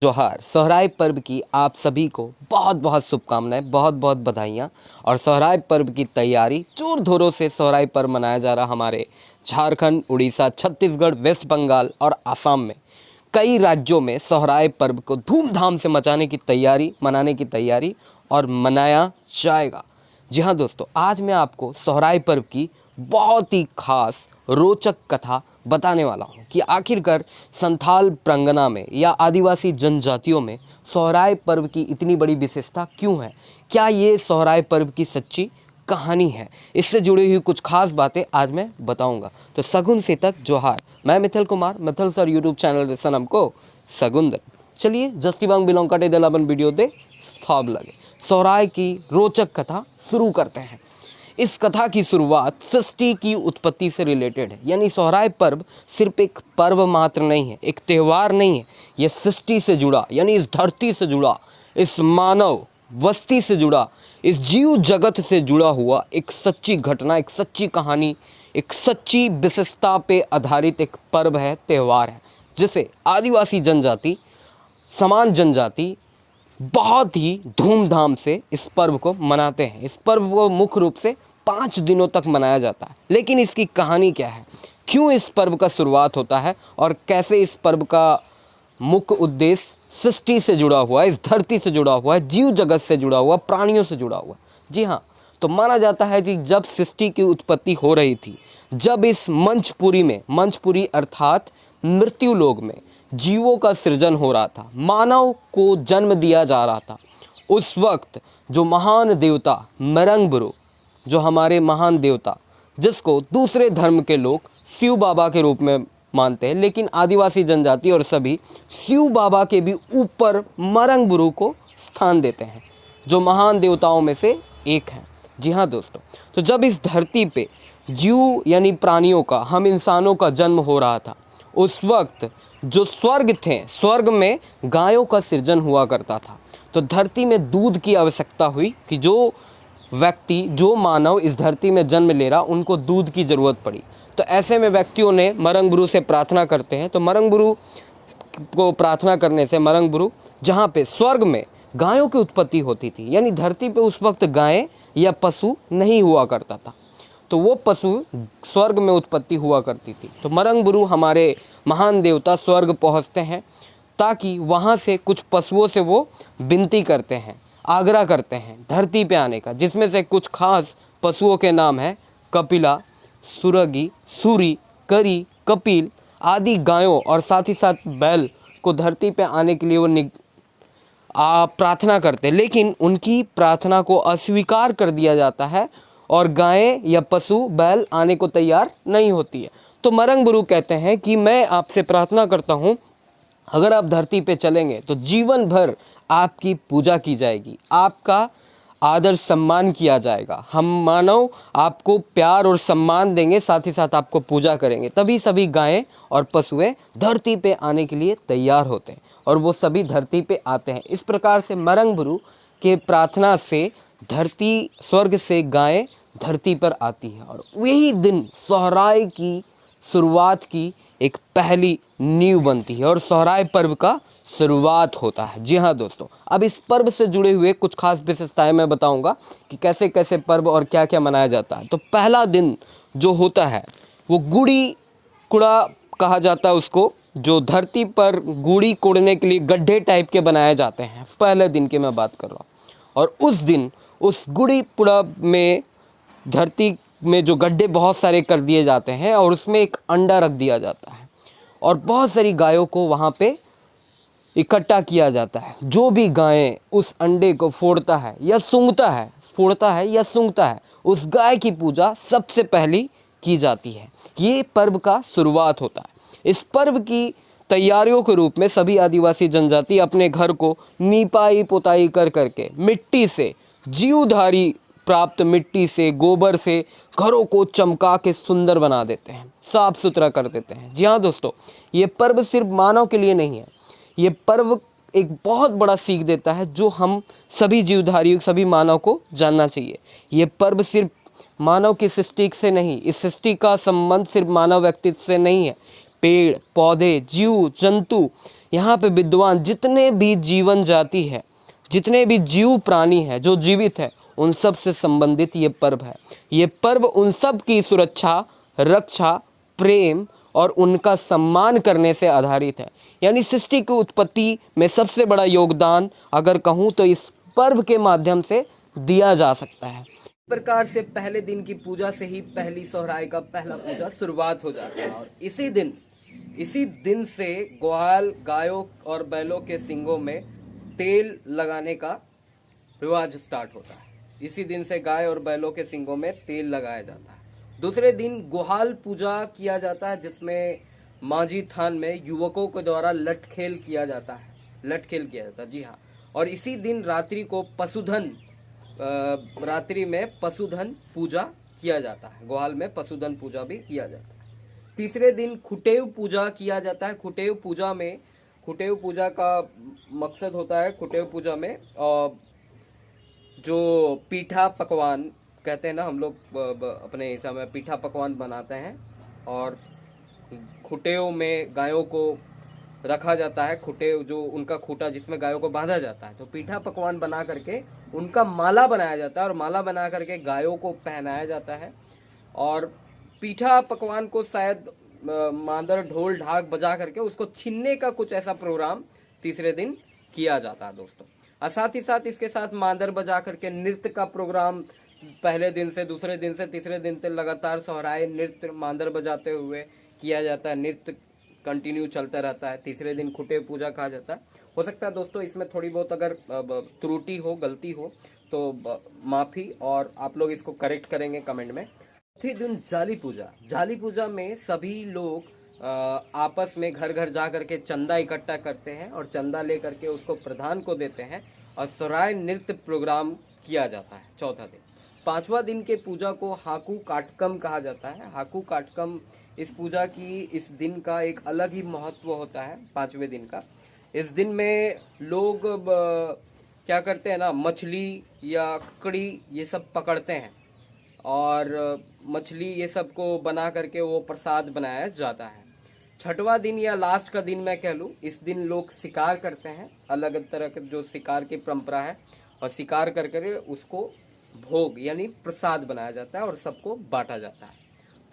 जोहार। सोहराय पर्व की आप सभी को बहुत बहुत शुभकामनाएं, बहुत बहुत बधाइयाँ। और सोहराय पर्व की तैयारी जोर धोरों से सोहराय पर्व मनाया जा रहा हमारे झारखंड, उड़ीसा, छत्तीसगढ़, वेस्ट बंगाल और आसाम में कई राज्यों में सोहराय पर्व को धूमधाम से मनाने की तैयारी और मनाया जाएगा। जी हाँ दोस्तों, आज मैं आपको सोहराय पर्व की बहुत ही खास रोचक कथा बताने वाला हूँ कि आखिरकार संथाल परगना में या आदिवासी जनजातियों में सोहराय पर्व की इतनी बड़ी विशेषता क्यों है। क्या ये सोहराय पर्व की सच्ची कहानी है। इससे जुड़ी हुई कुछ खास बातें आज मैं बताऊंगा। तो सगुन से तक जोहार। मैं Mithil Kumar, Mithil sir YouTube channel रे सनम को सगुंदर। चलिए जस्टिबांग बिलोंग काटे दलाबन वीडियो दे स्थाब लगे सोहराय की रोचक कथा शुरू करते हैं। इस कथा की शुरुआत सृष्टि की उत्पत्ति से रिलेटेड है। यानी सोहराय पर्व सिर्फ एक पर्व मात्र नहीं है, एक त्यौहार नहीं है। यह सृष्टि से जुड़ा, यानी इस धरती से जुड़ा, इस मानव वस्ती से जुड़ा, इस जीव जगत से जुड़ा हुआ एक सच्ची घटना, एक सच्ची कहानी, एक सच्ची विशेषता पे आधारित एक पर्व है, त्यौहार है, जिसे आदिवासी जनजाति, समान जनजाति बहुत ही धूमधाम से इस पर्व को मनाते हैं। इस पर्व को मुख्य रूप से 5 दिनों तक मनाया जाता है। लेकिन इसकी कहानी क्या है, क्यों इस पर्व का शुरुआत होता है और कैसे इस पर्व का मुख्य उद्देश्य सृष्टि से जुड़ा हुआ है, इस धरती से जुड़ा हुआ है, जीव जगत से जुड़ा हुआ, प्राणियों से जुड़ा हुआ। जी हाँ, तो माना जाता है कि जब सृष्टि की उत्पत्ति हो रही थी, जब इस मंचपुरी अर्थात मृत्यु लोक में जीवों का सृजन हो रहा था, मानव को जन्म दिया जा रहा था, उस वक्त जो महान देवता मरंगबुरु, जो हमारे महान देवता, जिसको दूसरे धर्म के लोग शिव बाबा के रूप में मानते हैं, लेकिन आदिवासी जनजाति और सभी शिव बाबा के भी ऊपर मरंगबुरु को स्थान देते हैं, जो महान देवताओं में से एक हैं। जी हाँ दोस्तों, तो जब इस धरती पे जीव यानी प्राणियों का, हम इंसानों का जन्म हो रहा था, उस वक्त जो स्वर्ग थे, स्वर्ग में गायों का सृजन हुआ करता था। तो धरती में दूध की आवश्यकता हुई कि जो व्यक्ति, जो मानव इस धरती में जन्म ले रहा, उनको दूध की ज़रूरत पड़ी। तो ऐसे में व्यक्तियों ने मरंगबुरु से प्रार्थना करते हैं। तो मरंगबुरु को प्रार्थना करने से मरंगबुरु, जहाँ पे स्वर्ग में गायों की उत्पत्ति होती थी, यानी धरती पे उस वक्त गायें या पशु नहीं हुआ करता था, तो वो पशु स्वर्ग में उत्पत्ति हुआ करती थी। तो मरंगबुरु, हमारे महान देवता, स्वर्ग पहुँचते हैं ताकि वहाँ से कुछ पशुओं से वो विनती करते हैं, आग्रह करते हैं धरती पे आने का, जिसमें से कुछ खास पशुओं के नाम है कपिला, सुरगी, सूरी, करी, कपिल आदि गायों और साथ ही साथ बैल को धरती पे आने के लिए वो प्रार्थना करते हैं। लेकिन उनकी प्रार्थना को अस्वीकार कर दिया जाता है और गायें या पशु, बैल आने को तैयार नहीं होती है। तो मरंगबुरु कहते हैं कि मैं आपसे प्रार्थना करता हूँ, अगर आप धरती पे चलेंगे तो जीवन भर आपकी पूजा की जाएगी, आपका आदर सम्मान किया जाएगा, हम मानव आपको प्यार और सम्मान देंगे, साथ ही साथ आपको पूजा करेंगे। तभी सभी गायें और पशुएं धरती पे आने के लिए तैयार होते हैं और वो सभी धरती पे आते हैं। इस प्रकार से मरंगबुरु के प्रार्थना से धरती, स्वर्ग से गायें धरती पर आती हैं और वही दिन सोहराय की शुरुआत की एक पहली नींव बनती है और सोहराय पर्व का शुरुआत होता है। जी हाँ दोस्तों, अब इस पर्व से जुड़े हुए कुछ खास विशेषताएं मैं बताऊंगा कि कैसे कैसे पर्व और क्या क्या मनाया जाता है। तो पहला दिन जो होता है वो गुड़ी कुड़ा कहा जाता है उसको, जो धरती पर गुड़ी कोड़ने के लिए गड्ढे टाइप के बनाए जाते हैं। पहले दिन की मैं बात कर रहा हूँ और उस दिन उस गुड़ी कुड़ा में धरती में जो गड्ढे बहुत सारे कर दिए जाते हैं और उसमें एक अंडा रख दिया जाता है और बहुत सारी गायों को वहाँ पे इकट्ठा किया जाता है। जो भी गायें उस अंडे को फोड़ता है या सूंघता है, उस गाय की पूजा सबसे पहली की जाती है। ये पर्व का शुरुआत होता है। इस पर्व की तैयारियों के रूप में सभी आदिवासी जनजाति अपने घर को नीपाई पुताई कर करके मिट्टी से, जीवधारी प्राप्त मिट्टी से, गोबर से घरों को चमका के सुंदर बना देते हैं, साफ सुथरा कर देते हैं। जी हाँ दोस्तों, ये पर्व सिर्फ मानव के लिए नहीं है, ये पर्व एक बहुत बड़ा सीख देता है जो हम सभी जीवधारियों, सभी मानव को जानना चाहिए। ये पर्व सिर्फ मानव की सृष्टि से नहीं, इस सृष्टि का संबंध सिर्फ मानव व्यक्तित्व से नहीं है। पेड़ पौधे, जीव जंतु, यहाँ पे विद्वान जितने भी जीवन जाति है, जितने भी जीव प्राणी है जो जीवित है, उन सब से संबंधित ये पर्व है। ये पर्व उन सब की सुरक्षा, रक्षा, प्रेम और उनका सम्मान करने से आधारित है। यानी सृष्टि की उत्पत्ति में सबसे बड़ा योगदान अगर कहूँ तो इस पर्व के माध्यम से दिया जा सकता है। इस प्रकार से पहले दिन की पूजा से ही पहली सोहराय का पहला पूजा शुरुआत हो जाता है और इसी दिन से ग्वाल, गायों और बैलों के सींगों में तेल लगाने का रिवाज स्टार्ट होता है। इसी दिन से गाय और बैलों के सींगों में तेल लगाया जाता है। दूसरे दिन गुहाल पूजा किया जाता है, जिसमें मांझी थान में युवकों के द्वारा लठखेल किया जाता है। जी हाँ। और इसी दिन रात्रि में पशुधन पूजा किया जाता है। गुहाल में पशुधन पूजा भी किया जाता है। तीसरे दिन खुटेव पूजा किया जाता है। खुटेव पूजा का मकसद होता है, खुटेव पूजा में जो पीठा पकवान कहते हैं ना, हम लोग अपने हिसाब में पीठा पकवान बनाते हैं और खुटेव में गायों को रखा जाता है। खुटेव जो उनका खूटा जिसमें गायों को बांधा जाता है, तो पीठा पकवान बना करके उनका माला बनाया जाता है और माला बना करके गायों को पहनाया जाता है। और पीठा पकवान को शायद मांदर ढोल ढाक बजा करके उसको छीनने का कुछ ऐसा प्रोग्राम तीसरे दिन किया जाता है दोस्तों। और साथ ही साथ इसके साथ मांदर बजा करके नृत्य का प्रोग्राम पहले दिन से, दूसरे दिन से, तीसरे दिन तक लगातार सोहराय नृत्य मांदर बजाते हुए किया जाता है। नृत्य कंटिन्यू चलता रहता है। तीसरे दिन खुटे पूजा कहा जाता है। हो सकता है दोस्तों इसमें थोड़ी बहुत अगर त्रुटि हो, गलती हो तो माफ़ी, और आप लोग इसको करेक्ट करेंगे कमेंट में। चौथे दिन जाली पूजा में सभी लोग आपस में घर घर जा करके चंदा इकट्ठा करते हैं और चंदा ले करके उसको प्रधान को देते हैं और सोहराय नृत्य प्रोग्राम किया जाता है चौथा दिन। पांचवा दिन के पूजा को हाकू काटकम कहा जाता है। हाकू काटकम इस पूजा की इस दिन का एक अलग ही महत्व होता है। पांचवें दिन का इस दिन में लोग क्या करते हैं ना, मछली या ककड़ी ये सब पकड़ते हैं और मछली ये सब को बना करके वो प्रसाद बनाया जाता है। छठवां दिन या लास्ट का दिन मैं कह लूँ, इस दिन लोग शिकार करते हैं। अलग तरह के जो शिकार की परंपरा है, और शिकार करके उसको भोग यानी प्रसाद बनाया जाता है और सबको बांटा जाता है।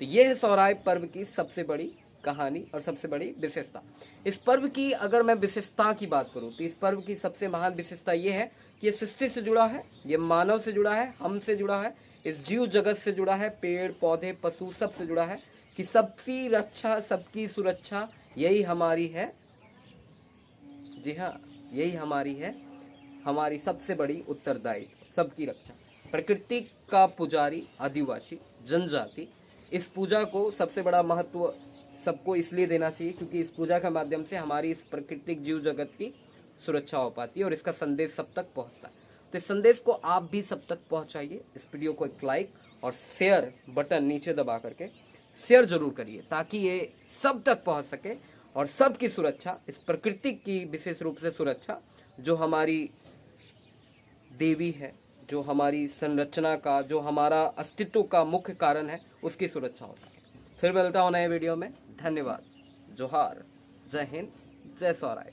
तो ये है सोहराय पर्व की सबसे बड़ी कहानी और सबसे बड़ी विशेषता। इस पर्व की अगर मैं विशेषता की बात करूं तो इस पर्व की सबसे महान विशेषता ये है कि ये सृष्टि से जुड़ा है, ये मानव से जुड़ा है, हमसे जुड़ा है, इस जीव जगत से जुड़ा है, पेड़ पौधे पशु सब से जुड़ा है कि सबकी रक्षा, सबकी सुरक्षा यही हमारी है। जी हाँ, यही हमारी है, हमारी सबसे बड़ी उत्तरदायित्व, सबकी रक्षा। प्रकृति का पुजारी आदिवासी जनजाति इस पूजा को सबसे बड़ा महत्व सबको इसलिए देना चाहिए क्योंकि इस पूजा के माध्यम से हमारी इस प्राकृतिक जीव जगत की सुरक्षा हो पाती है और इसका संदेश सब तक पहुंचता है। तो इस संदेश को आप भी सब तक पहुंचाइए। इस वीडियो को एक लाइक और शेयर बटन नीचे दबा करके शेयर जरूर करिए ताकि ये सब तक पहुंच सके और सबकी सुरक्षा, इस प्रकृति की विशेष रूप से सुरक्षा जो हमारी देवी है, जो हमारी संरचना का, जो हमारा अस्तित्व का मुख्य कारण है, उसकी सुरक्षा हो सके। फिर मिलता हूं नए वीडियो में। धन्यवाद। जोहार, जय हिंद, जय सोहराय।